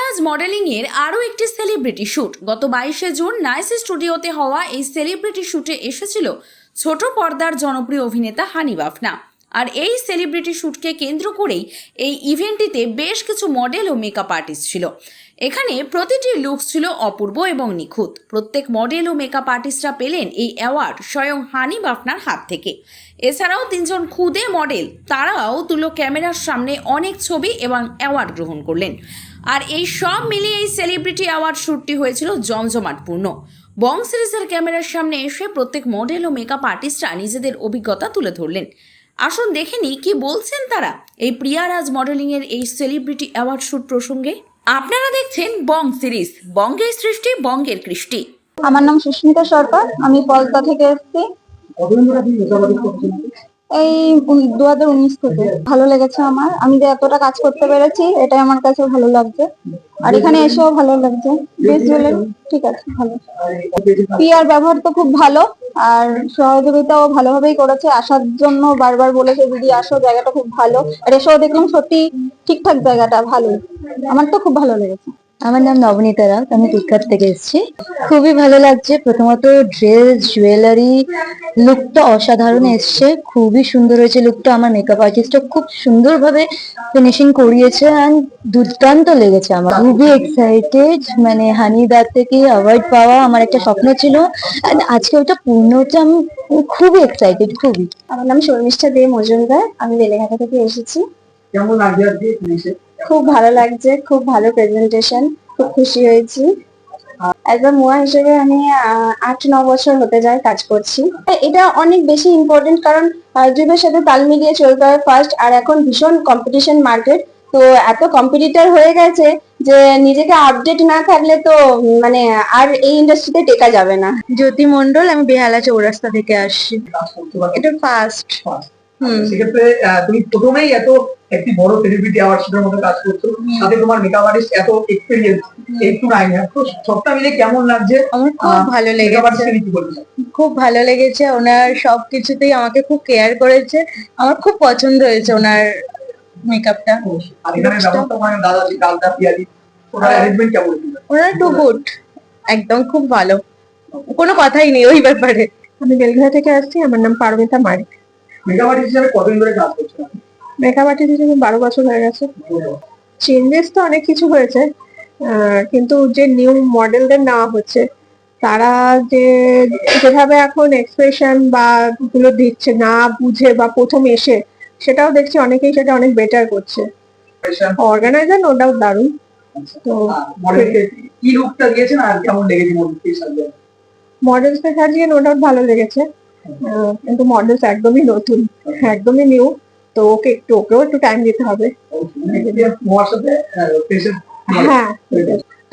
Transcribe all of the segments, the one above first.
প্রিয়ারাজ modelling এর আরও একটি সেলিব্রিটি শুট। গত 22শে জুন নাইস স্টুডিওতে হওয়া এই সেলিব্রিটি শুটে এসেছিল ছোট পর্দার জনপ্রিয় অভিনেতা হানি বাফনা। আর এই সেলিব্রিটি শুটকে কেন্দ্র করেই এই ইভেন্টটিতে বেশ কিছু মডেল ও মেকআপ আর্টিস্ট ছিল। এখানে প্রতিটি লুক ছিল অপূর্ব এবং নিখুঁত। প্রত্যেক মডেল ও মেকআপ আর্টিস্টরা পেলেন এই অ্যাওয়ার্ড স্বয়ং হানি বাফনার হাত থেকে। এছাড়াও তিনজন খুদে মডেল তারাও তুলো ক্যামেরার সামনে অনেক ছবি এবং অ্যাওয়ার্ড গ্রহণ করলেন। আর এই সব মিলিয়ে এই সেলিব্রিটি অ্যাওয়ার্ড শ্যুটটি হয়েছিল জমজমাটপূর্ণ। বং সিরিজের ক্যামেরার সামনে এসে প্রত্যেক মডেল ও মেকআপ আর্টিস্টরা নিজেদের অভিজ্ঞতা তুলে ধরলেন। আসুন দেখে নিই কি বলছেন তারা এই প্রিয়ারাজ মডেলিং এর এই সেলিব্রিটি অ্যাওয়ার্ড শ্যুট প্রসঙ্গে। আপনারা দেখছেন বং সিরিজ, বঙ্গের সৃষ্টি বঙ্গের কৃষ্টি। আমার নাম সুস্মিতা সরকার, আমি পলতা থেকে এসেছি। এই 2019 থেকে ভালো লেগেছে আমার। আমি যে এতটা কাজ করতে পেরেছি এটাই আমার কাছে ভালো লাগছে, আর এখানে এসেও ভালো লাগছে। ভিজুয়ালি ঠিক আছে, ভালো। পিয়ার ব্যবহার তো খুব ভালো, আর সহযোগিতাও ভালোভাবেই করেছে। আসার জন্য বারবার বলেছে দিদি আসো, জায়গাটা খুব ভালো। আর এসেও দেখলাম সত্যি ঠিকঠাক, জায়গাটা ভালো। আমার তো খুব ভালো লেগেছে। আমার নাম নবনীতা রাউত, আমি টিকঘাট থেকে এসেছি। খুবই ভালো লাগছে। প্রথমত ড্রেস, জুয়েলারি, লুকটা অসাধারণ এসছে, খুবই সুন্দর হয়েছে লুকটা। আমার মেকআপ আর্টিস্টও খুব সুন্দরভাবে ফিনিশিং করিয়েছে, অ্যান্ড দুর্দান্ত লেগেছে আমার। খুবই এক্সাইটেড, মানে হানিদার থেকে অ্যাওয়ার্ড পাওয়া আমার একটা স্বপ্ন ছিল, and আজকে ওটা পূর্ণ হচ্ছে। আমি খুবই এক্সাইটেড, খুবই। আমার নাম শর্মিষ্ঠা দে মজুমদার, আমি বেলেঘাটা থেকে এসেছি। কেমন লাগছে আজকে এসে? খুব ভালো লাগছে, খুব ভালো প্রেজেন্টেশন, খুব খুশি হয়েছি। অ্যাজ আ মুয়া হিসেবে আমি 8-9 বছর হতে যায় কাজ করছি। এটা অনেক বেশি ইম্পর্টেন্ট, কারণ যুগের সাথে তাল মিলিয়ে চলতে হয় ফার্স্ট। আর এখন ভীষণ কম্পিটিশন মার্কেট, তো এত কম্পিটিটর হয়ে গেছে যে নিজেকে আপডেট না থাকলে তো মানে আর এই ইন্ডাস্ট্রিতে টেকা যাবে না। জ্যোতি মন্ডল, আমি বেহালা চৌরাস্তা থেকে আসছি। কাজ করতে পারছো? এটা ফার্স্ট। সেক্ষেত্রে তুমি প্রথমেই এত একটি বড় সেলিব্রিটি অ্যাওয়ার্ড শুটের মধ্যে কাজ করছো, সাথে তোমার মেকআপ আর্টিস্ট এত এক্সপেরিয়েন্স, একটু নাই না, তো সবটা মিলে কেমন লাগছে? আমার খুব ভালো লেগেছে, কি বলছো? খুব ভালো লেগেছে। ওনার সবকিছুতেই আমাকে খুব কেয়ার করেছে। আমার খুব পছন্দ হয়েছে ওনার মেকআপটা। আর এখানে ব্যবস্থাপনা দাদাজি, ডালদা, পিয়াজি, ওনার অ্যারেঞ্জমেন্ট কেমন ছিল? ওনার টু গুড, একদম খুব ভালো, কোনো কথাই নেই ওই ব্যাপারে। আমি বেলঘড়া থেকে আসছি, আমার নাম পারমিতা মারিক। মেকআপ আর্টিস্ট হিসেবে কতদিন ধরে কাজ করছো? মেকআপ আর্টিস্ট হিসেবে 12 বছর হয়ে গেছে। চেঞ্জেস তো অনেক কিছু হয়েছে, কিন্তু যে নিউ মডেলদের নেওয়া হচ্ছে তারা যে যেভাবে এখন এক্সপ্রেশন বা গুলো দিচ্ছে না বুঝে বা প্রথম এসে, সেটাও দেখছি অনেকেই সেটা অনেক বেটার করছে। অর্গানাইজার নো ডাউট দারুণ। তো মডেলকে কি লুকটা দিয়েছেন আর কেমন লেগেছে মডেলকে সাজিয়ে? মডেলসকে সাজিয়ে নো ডাউট ভালো লেগেছে, কিন্তু মডেলস একদমই নতুন, একদমই নিউ। তো ওকেও একটু টাইম দিতে হবে। তোমার সাথে হ্যাঁ,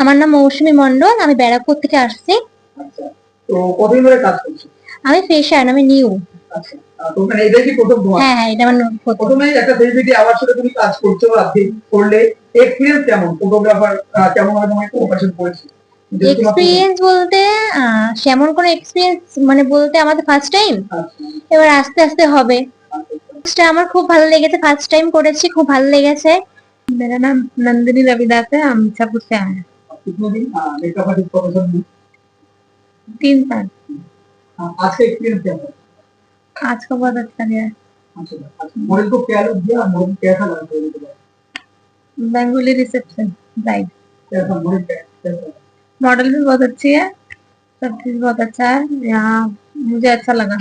আমার নাম মৌসুমী মন্ডল, আমি ব্যারাকপুর থেকে আসছি। আচ্ছা, তো কতদিন ধরে কাজ করছো? আমি ফ্রেশার, আমি নিউ। আচ্ছা, তো মানে এটাই কি প্রথম তোমার? হ্যাঁ হ্যাঁ, এটা আমার প্রথম। প্রথমে একটা সেলিব্রিটি অ্যাওয়ার্ড শুটে তুমি কাজ করছো, আজকে করলে এক্সপেরিয়েন্স কেমন? ফটোগ্রাফার কেমন ভাবে তোমাকে কোঅপারেশন করেছে? এক্সপিরিয়েন্স বলতে সেমন কোনো এক্সপিরিয়েন্স মানে বলতে আমাদের ফার্স্ট টাইম, এবার আস্তে আস্তে হবে। আমার খুব ভালো লেগেছে, ফার্স্ট টাইম করেছি, খুব ভালো লেগেছে। मेरा नाम नंदिनी रविदास है, हम मिर्जापुर से आए हैं। कितने दिन मेकअप आर्टिस्ट प्रोफेशन में? 3 साल। आज का एक्सपीरियंस क्या था? आज का बहुत अच्छा गया। अच्छा, मॉडल को क्या लुक दिया, मॉडल कैसा लगा मॉडल को? Bengali reception bride. कैसा मॉडल कैसा? मॉडल भी बहुत अच्छी है, सब चीज बहुत अच्छा है यहाँ, मुझे अच्छा लगा।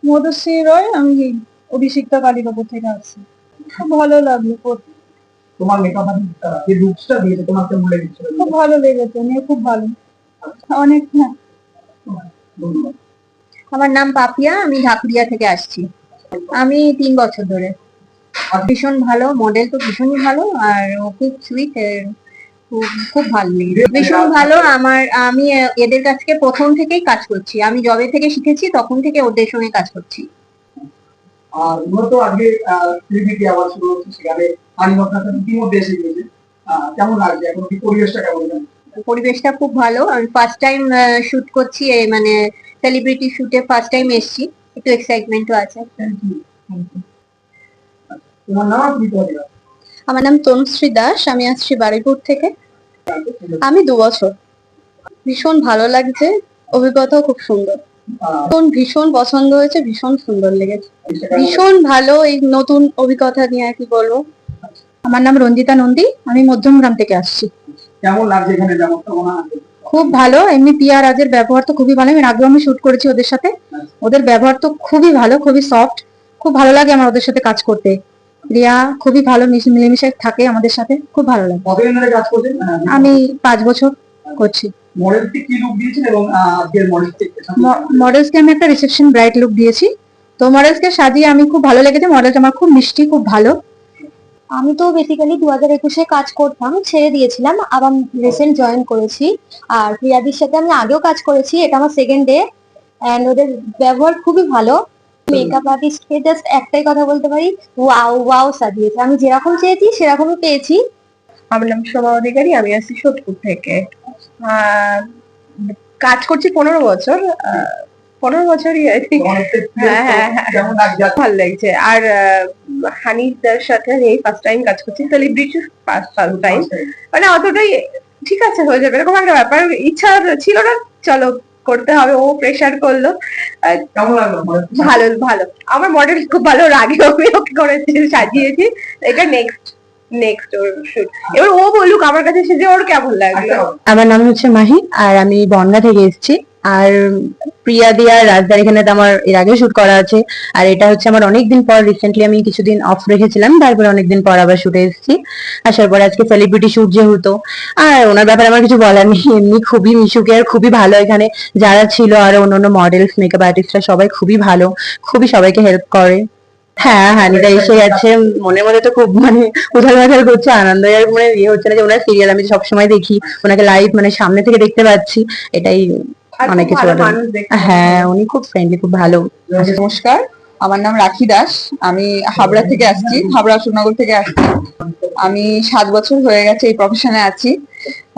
মধুশ্রী রয়, আমি অভিষিক্তা কালীবাবু থেকে আসছি। খুব ভালো লাগলো, তোমার মেকআপ আর্টিস্ট যে লুকসটা দিয়েছে তোমার কেমন লেগেছে? খুব ভালো লেগেছে, মেয়ে খুব ভালো, অনেক। ধন্যবাদ। আমার নাম পাপিয়া, আমি ঢাকুরিয়া থেকে আসছি। আমি 3 বছর ধরে। ভীষণ ভালো, মডেল তো ভীষণই ভালো, আর ও খুব সুইট, খুব ভালো লেগেছে, ভীষণ ভালো। আমি এদের কাছে প্রথম থেকেই কাজ করছি, আমি জবে থেকে শিখেছি তখন থেকে ওদের সঙ্গে কাজ করছি। আর মূলত আগে সেলিব্রিটি অ্যাওয়ার্ড শুরু হচ্ছে, সেখানে আনি আপনার সাথে ইতিমধ্যে এসে গিয়েছে, কেমন লাগছে এখন? কি পরিবেশটা কেমন? পরিবেশটা খুব ভালো। আমি ফার্স্ট টাইম শুট করছি, মানে সেলিব্রিটি শুটে ফার্স্ট টাইম এসেছি, একটু এক্সাইটমেন্টও আছে। তোমার নাম কি? আমার নাম তনুশ্রী দাস, আমি আসছি বারুইপুর থেকে। আমি 2 বছর। ভীষণ ভালো লাগছে, অভিজ্ঞতাও খুব সুন্দর। ভীষণ পছন্দ হয়েছে, ভীষণ সুন্দর লেগেছে, ভীষণ ভালো। এই নতুন অভিজ্ঞতা নিয়ে কি বলবো। আমার নাম রঞ্জিতা নন্দী, আমি মধ্যমগ্রাম থেকে আসছি। কেমন লাগছে এখানে ব্যবস্থাপনা? খুব ভালো। এমনি পিয়া রাজের ব্যবহার তো খুবই ভালো। আমি আগেও শুট করেছি ওদের সাথে, ওদের ব্যবহার তো খুবই ভালো, খুবই সফট। খুব ভালো লাগে আমার ওদের সাথে কাজ করতে। রিয়া খুবই ভালো, মিলেমিশে থাকে আমাদের সাথে, খুব ভালো লাগে। কতদিন ধরে কাজ করছেন? আমি 5 বছর করছি। মডেলকে কি লুক দিয়েছেন এবং আজকের মডেলসকে আমি একটা রিসেপশন ব্রাইট লুক দিয়েছি। তো মডেলসকে সাজিয়ে আমি খুব ভালো লেগেছে। মডেলটা আমার খুব মিষ্টি, খুব ভালো। আমি তো বেসিক্যালি 2021-এ কাজ করতাম, ছেড়ে দিয়েছিলাম, আবার রিসেন্ট জয়েন করেছি। আর প্রিয়াদির সাথে আমি আগেও কাজ করেছি, এটা আমার সেকেন্ড ডে। এন্ড ওদের ব্যবহার খুবই ভালো। মেকআপ আর্টিস্টকে জাস্ট একটাই কথা বলতে পারি, ওয়াও ওয়াও সাজিয়েছে। আমি যেরকম চেয়েছি সেরকমই পেয়েছি। আমার নাম শোভা অধিকারী, আমি আসছি সোদপুর থেকে। কাজ করছি 15 বছর। 15 বছরই আর কি। হ্যাঁ, কেমন লাগছে? ভালো লাগছে। আর হানিদার সাথে আমি ফার্স্ট টাইম কাজ করছি, সেলিব্রিটি ফার্স্ট টাইম। মানে অতটাই ঠিক আছে, হয়ে যাবে এরকম একটা ব্যাপার। ইচ্ছা ছিল না, চলো করতে হবে, ও প্রেশার করলো। কেমন লাগলো? ভালো ভালো। আমার মডেল খুব ভালো, ওর আগে আমি ওকে করেছি, সাজিয়েছি। এটা নেক্সট ওর শুট। এবার ও বলুক আমার কাছে এসে যে ওর কেমন লাগলো। আমার নাম হচ্ছে মাহি, আর আমি বনগা থেকে এসেছি। আর প্রিয়া দিয়া রাজদার এখানে তো আমার এর আগে শুট করা আছে। আর এটা হচ্ছে আমার অনেকদিন পর, রিসেন্টলি আমি কিছুদিন অফ রেখেছিলাম, তারপরে অনেকদিন পর আবার শুটে এসেছি। আসার পর আজকে সেলিব্রিটি শুট যেহেতু, আর ওনার ব্যাপারে আমার কিছু বলার নেই। এমনি খুবই মিশুকে আর খুবই ভালো। এখানে যারা ছিল আর অন্যান্য মডেলস, মেকআপ আর্টিস্টরা সবাই খুবই ভালো, খুবই সবাইকে হেল্প করে। হ্যাঁ, হানিদা এসে গেছে, মনের মধ্যে তো খুব মানে উথাল পাথাল করছে, আনন্দ আর মানে ইয়ে হচ্ছে না যে ওনার সিরিয়াল আমি সবসময় দেখি, ওনাকে লাইভ মানে সামনে থেকে দেখতে পাচ্ছি, এটাই অনেক কিছু। হ্যাঁ, উনি খুব ফ্রেন্ডলি, খুব ভালো। নমস্কার, আমার নাম রাখি দাস। আমি হাবড়া থেকে আসছি, হাবড়া অশোকনগর থেকে আসছি। আমি 7 বছর হয়ে গেছে এই প্রফেশনে আছি।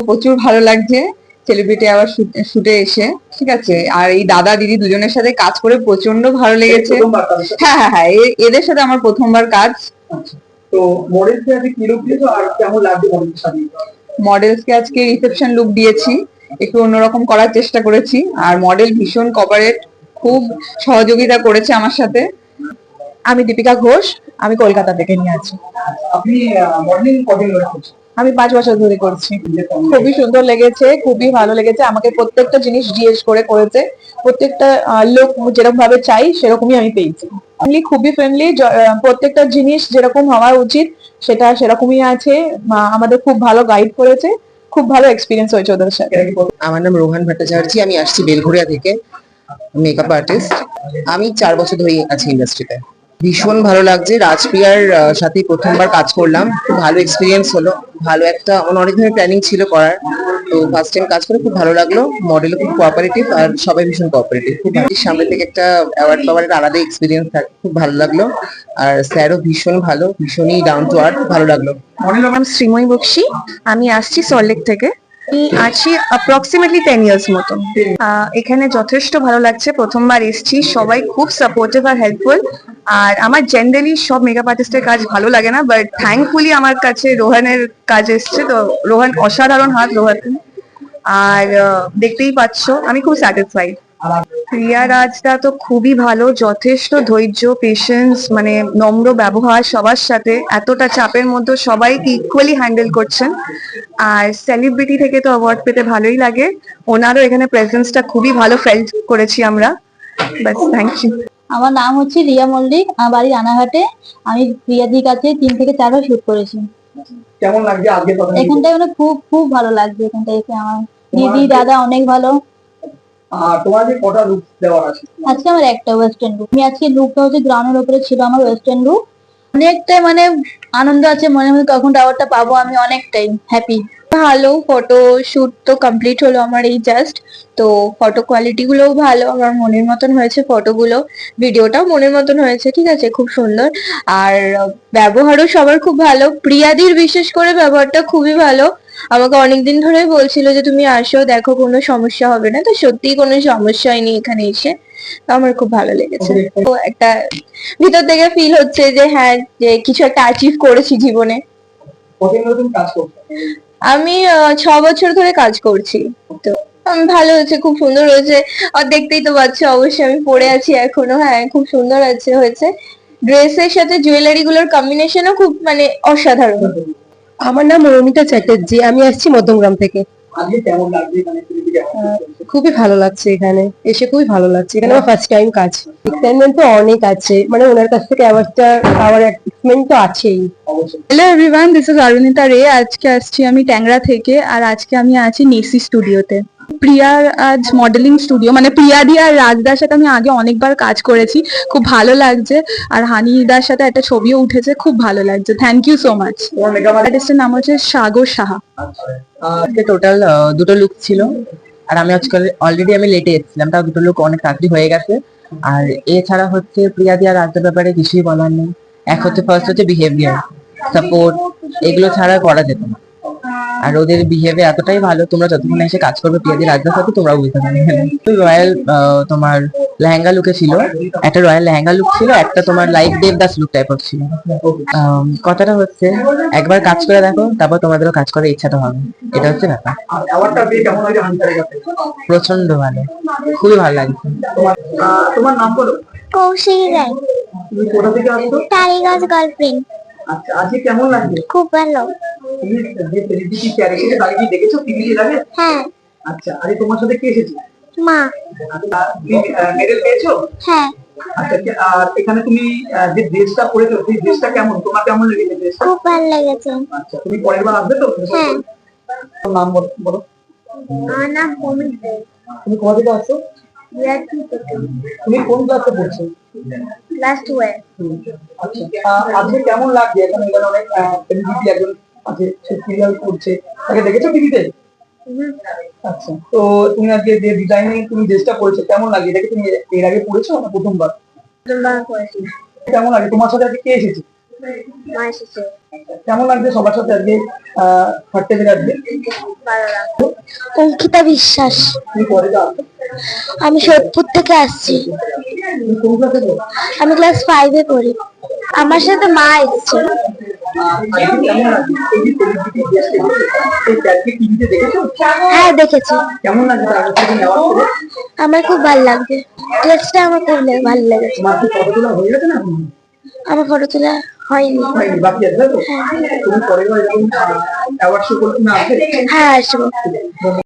প্রচুর ভালো লাগছে সেলিব্রিটি আবার শুটে এসে, ঠিক আছে। আর এই দাদা দিদি দুজনের সাথে কাজ করে প্রচন্ড ভালো লেগেছে। হ্যাঁ হ্যাঁ হ্যাঁ, এদের সাথে আমার প্রথমবার কাজ। তো মডেলকে আজকে কি লুক দিয়েছো আর কেমন লাগছে মডেলকে সাজিয়ে? মডেলসকে আজকে রিসেপশন লুক দিয়েছি, একটু অন্যরকম করার চেষ্টা করেছি। আর মডেল ভীষণ কোঅপারেট, খুব সহযোগিতা করেছে আমার সাথে। আমি দীপিকা ঘোষ, আমি কলকাতা থেকে নিয়ে আছি। আপনি মডেলিং কতদিন ধরে করছেন? আমি 5 বছর ধরে করছি। খুবই সুন্দর লেগেছে, খুবই ভালো লেগেছে। আমাকে প্রত্যেকটা জিনিস জিজ্ঞেস করে করেছে, প্রত্যেকটা লোক যেরকম ভাবে চাই সেরকমই আমি পেয়েছি। খুবই ফ্রেন্ডলি, প্রত্যেকটা জিনিস যেরকম হওয়া উচিত সেটা সেরকমই আছে। আমাদের খুব ভালো গাইড করেছে, খুব ভালো এক্সপিরিয়েন্স হয়েছে ওদের সাথে। আমার নাম রোহান ভট্টাচার্য, আমি আসছি বেলঘরিয়া থেকে, মেকআপ আর্টিস্ট। আমি 4 বছর ধরে আছি ইন্ডাস্ট্রিতে। ভীষণ ভালো লাগছে, রাজপ্রিয়ার সাথে প্রথমবার কাজ করলাম, খুব ভালো এক্সপিরিয়েন্স হলো। ভালো একটা অনেক ধরনের প্ল্যানিং ছিল করার, তো ফার্স্ট টাইম কাজ করে খুব ভালো লাগলো। মডেলও খুব কোঅপারেটিভ আর সবাই ভীষণ কোঅপারেটিভ। খুব সামনে থেকে একটা অ্যাওয়ার্ড পাওয়ার একটা আলাদা এক্সপিরিয়েন্স থাকে, খুব ভালো লাগলো। আর স্যারও ভীষণ ভালো, ভীষণই ডাউন টু আর্থ, ভালো লাগলো। নাম শ্রীময়ী বক্সি, আমি আসছি সল্টলেক থেকে। আমি আছি অ্যাপ্রক্সিমেটলি 10 ইয়ার্স মতো। এখানে যথেষ্ট ভালো লাগছে, প্রথমবার এসেছি, সবাই খুব সাপোর্টিভ আর হেল্পফুল। আর আমার জেনারেলি সব মেকআপ আর্টিস্টের কাজ ভালো লাগে না, বাট থ্যাঙ্কফুলি আমার কাছে রোহানের কাজ এসছে, তো রোহান অসাধারণ হাত রোহান। আর দেখতেই পাচ্ছ আমি খুব স্যাটিসফাইড। প্রিয়া রাজদা তো খুবই ভালো, যথেষ্ট ধৈর্য, পেশেন্স, মানে নম্র ব্যবহার সবার সাথে, এতটা চাপের মধ্যে সবাইকে ইকুয়ালি হ্যান্ডেল করছেন। আর সেলিব্রিটি থেকে তো অ্যাওয়ার্ড পেতে ভালোই লাগে, ওনারও এখানে প্রেজেন্সটা খুবই ভালো ফেল্ট করেছি আমরা। বাস, থ্যাংক ইউ। আমার নাম হচ্ছে রিয়া মল্লিক, আমার বাড়ি রানাঘাটে। আমি প্রিয়াদির কাছে 3 থেকে 4 বার শুট করেছি। কেমন লাগছে আজকে? এখানটায় মানে খুব খুব ভালো লাগছে এখানটায় এসে। আমার দিদি দাদা অনেক ভালো। আর তোমার যে কটা লুক দেওয়ার আছে? আজকে আমার একটা ওয়েস্টার্ন লুক। আমি আজকে লুকটা হচ্ছে গ্রাউন্ডের উপরে ছিল আমার ওয়েস্টার্ন লুক। অনেকটাই মানে আনন্দ আছে মনে মনে, কখন টাওয়ারটা পাবো। আমি অনেকটাই হ্যাপি। ভালো ফটো শুট তো কমপ্লিট হলো আমার এই জাস্ট। তো ফটো কোয়ালিটি গুলোও ভালো, আমার মনের মতন হয়েছে ফটোগুলো। ভিডিওটাও মনের মতন হয়েছে, ঠিক আছে, খুব সুন্দর। আর ব্যবহারও সবার খুব ভালো, প্রিয়াদির বিশেষ করে ব্যবহারটা খুবই ভালো। আমাকে অনেকদিন ধরে বলছিল যে তুমি আসো, দেখো কোনো সমস্যা হবে না। তো সত্যি কোনো সমস্যা হয়নি এখানে এসে, তো আমার খুব ভালো লেগেছে। তো একটা ভিতর থেকে ফিল হচ্ছে যে হ্যাঁ, যে কিছু একটা অ্যাচিভ করেছি জীবনে। কতদিন ধরে তুমি কাজ করছো? আমি 6 বছর ধরে কাজ করছি। তো ভালো হয়েছে, খুব সুন্দর হয়েছে। আর দেখতেই তো পাচ্ছ, অবশ্যই আমি পরে আছি এখনো। হ্যাঁ, খুব সুন্দর হয়েছে। ড্রেসের সাথে জুয়েলারি গুলোর কম্বিনেশনও খুব মানে অসাধারণ। আমার নাম মৌমিতা চ্যাটার্জি, আমি আসছি মধ্যমগ্রাম থেকে। আজকে কেমন লাগছে এখানে celebrity award চলছে? খুবই ভালো লাগছে, এখানে এসে খুবই ভালো লাগছে। এখানে আমার ফার্স্ট টাইম কাজ, এক্সাইটমেন্ট তো অনেক আছে, মানে ওনার কাছ থেকে অ্যাওয়ার্ডটা পাওয়ার এক্সাইটমেন্ট তো আছেই। অবশ্যই। Hello everyone, this is Arunita রে। আজকে আসছি আমি ট্যাংরা থেকে, আর আজকে আমি আছি নেসি স্টুডিওতে। প্রিয়ার আজ মডেলিং স্টুডিও, মানে প্রিয়াদি আর রাজদার সাথে আমি আগে অনেকবার কাজ করেছি, খুব ভালো লাগছে। আর হানিদার সাথে একটা ছবিও উঠেছে, খুব ভালো লাগছে। Thank you so much. তোমার মেকআপ আর্টিস্টের নাম হচ্ছে সাগর সাহা। আজকে টোটাল দুটো লুক ছিল, আর আমি আজকাল অলরেডি আমি লেটে এসেছিলাম, তাও দুটো লুক অনেক তাড়াতাড়ি হয়ে গেছে। আর এছাড়া হচ্ছে প্রিয়াদি আর রাজদার ব্যাপারে কিছুই বলার নেই। এক হচ্ছে ফার্স্ট হচ্ছে বিহেভিয়ার, সাপোর্ট, এগুলো ছাড়া করা যেত না। আর ওদের বিহেভিয়ার এতটাই ভালো, তোমরা যতক্ষণ এসে কাজ করবে প্রিয়াদি রাজদার সাথে তোমরাও বুঝতে পারবে। রয়্যাল তোমার লেহেঙ্গা লুকে ছিল, একটা রয়্যাল লেহেঙ্গা লুক ছিল, একটা তোমার লাইক দেবদাস লুক টাইপের ছিল। কথাটা হচ্ছে একবার কাজ করে দেখো, তারপর তোমাদেরও কাজ করার ইচ্ছাটা হবে, এটা হচ্ছে ব্যাপার। আর অ্যাওয়ার্ডটা পেয়ে কেমন লাগে হানিতারের কাছে? প্রচন্ড ভালো, খুবই ভালো লাগছে। তোমার নাম বলো। কৌশিকী রায়, তুমি কোথা থেকে আসছো? টালিগঞ্জ গার্লফ্রেন্ড। আচ্ছা, আজকে কেমন লাগছে? খুব ভালো। তুমি যে সেলিব্রিটি ক্যারেক্টারে তাকে কি দেখেছো টিভিতে আগে? হ্যাঁ। আচ্ছা, আরে তোমার সাথে কে এসেছে? মা। আচ্ছা, তুমি মেডেল পেয়েছো? হ্যাঁ, আচ্ছা, আর এখানে তুমি যে ড্রেসটা পরেছো সেই ড্রেসটা কেমন, তোমার কেমন লেগেছে ড্রেসটা? খুব ভালো লেগেছে। আচ্ছা, তুমি পরের বার আসবে তো? হ্যাঁ। তোমার নাম বলো। আমার নাম অমিত দে। তুমি কোথা থেকে আসছো? তুমি কোন ক্লাসে পড়ছো? ক্লাস 12। আচ্ছা, আজকে কেমন লাগছে? এখানে অনেক সেলিব্রিটি একজন আছে, সে সিরিয়াল করছে, তাকে দেখেছো টিভিতে? আচ্ছা, তো তুমি আজকে যে ডিজাইনে তুমি ড্রেসটা পরেছো কেমন লাগে? এটাকে তুমি এর আগে পরেছো না প্রথমবার? কেমন লাগে? তোমার সাথে আজকে কে এসেছে? মা এসেছে। কেমন লাগছে সবার সাথে আজকে থাকতে পেরে আজকে? অঙ্কিতা বিশ্বাস। তুমি পরে যাও। আমি সোদপুর থেকে আসছি। তুমি কোন ক্লাসে পড়ো? আমি ক্লাস 5 এ পড়ি। আমার সাথে মা এসেছে। আজকে কেমন লাগছে? এই যে সেলিব্রিটি গেস্ট এসেছে, এই ট্যাগকে টিভিতে দেখেছো? হ্যাঁ, দেখেছি। কেমন লাগছে তার কাছ থেকে নেওয়ার পরে? আমার খুব ভালো লাগছে। ড্রেসটা আমার খুব ভালো লেগেছে। তোমার কি ফটো তোলা হয়ে গেছে না এখন? আমার ফটো তোলা হয়নি। হয়নি, বাকি আছে তাই তো? তুমি পরের বার যখন অ্যাওয়ার্ড শো করতে না আসবে? হ্যাঁ, আসবো।